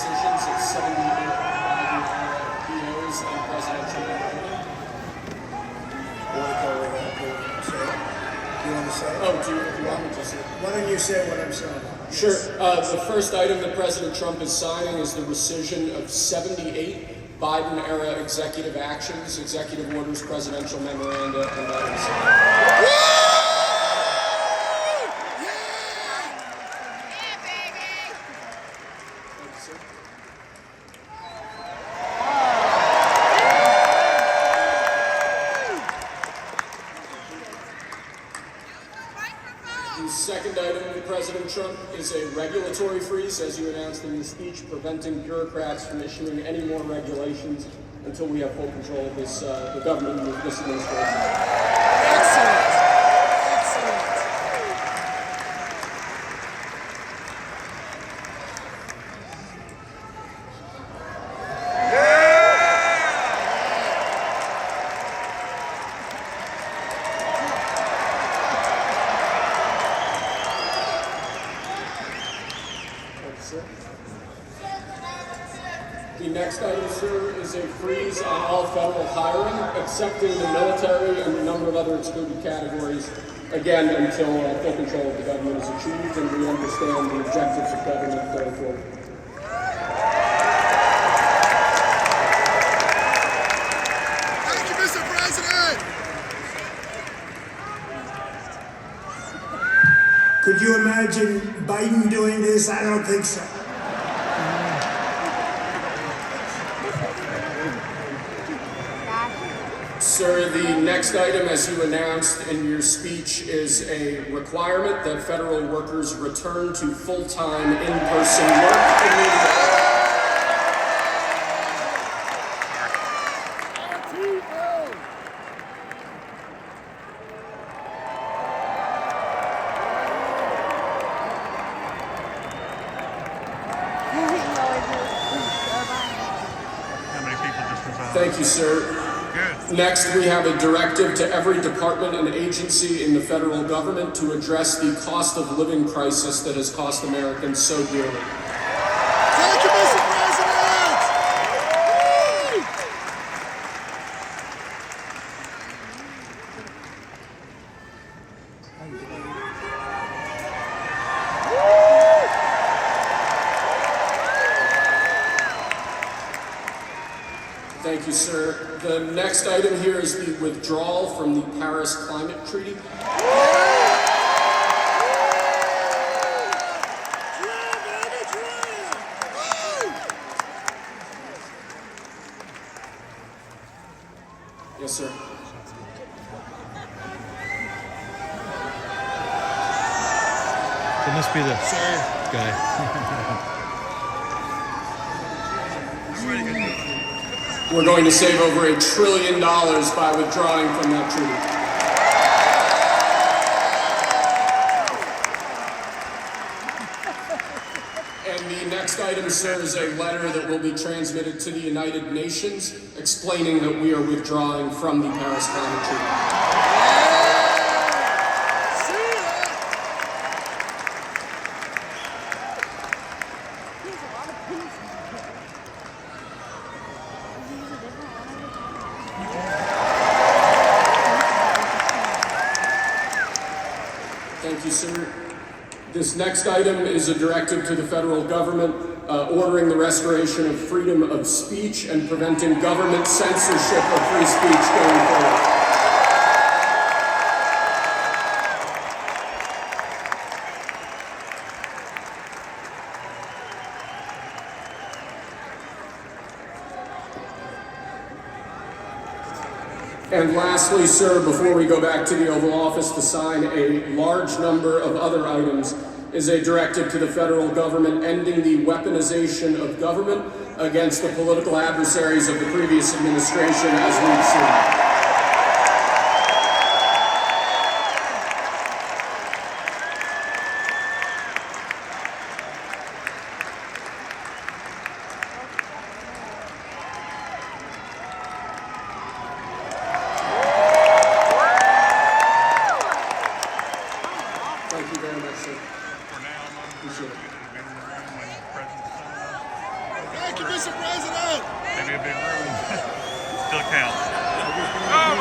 rescissions of 78 POs and presidential memoranda. Want to go over that, sir? Do you want to say it? Oh, do you want me to say it? Why don't you say what I'm saying? Sure. The first item that President Trump is signing is the rescission of 78 Biden-era executive actions, executive orders, presidential memoranda, and others. The second item from President Trump is a regulatory freeze, as you announced in your speech, preventing bureaucrats from issuing any more regulations until we have full control of this, the government and this administration. Excellent. Excellent. The next item, sir, is a freeze on all federal hiring, excepting the military and a number of other excluded categories, again, until full control of the government is achieved and we understand the objectives of government going forward. Thank you, Mr. President. Could you imagine Biden doing this? I don't think so. Sir, the next item, as you announced in your speech, is a requirement that federal workers return to full-time in-person work immediately. How many people just resigned? Thank you, sir. Good. Next, we have a directive to every department and agency in the federal government to address the cost of living crisis that has cost Americans so dearly. Thank you, Mr. President. Woo! Thank you, sir. The next item here is the withdrawal from the Paris Climate Treaty. Yes, sir. It must be the guy. We're going to save over $1 trillion by withdrawing from that treaty. And the next item, sir, is a letter that will be transmitted to the United Nations explaining that we are withdrawing from the Paris Climate Treaty. Thank you, sir. This next item is a directive to the federal government ordering the restoration of freedom of speech and preventing government censorship of free speech going forward. And lastly, sir, before we go back to the Oval Office to sign a large number of other items, is a directive to the federal government ending the weaponization of government against the political adversaries of the previous administration, as we've seen. Thank you very much, sir. For now, I'm Appreciate it. in the room when the president signs. Mr. President. Maybe a big room. Still counts. Oh my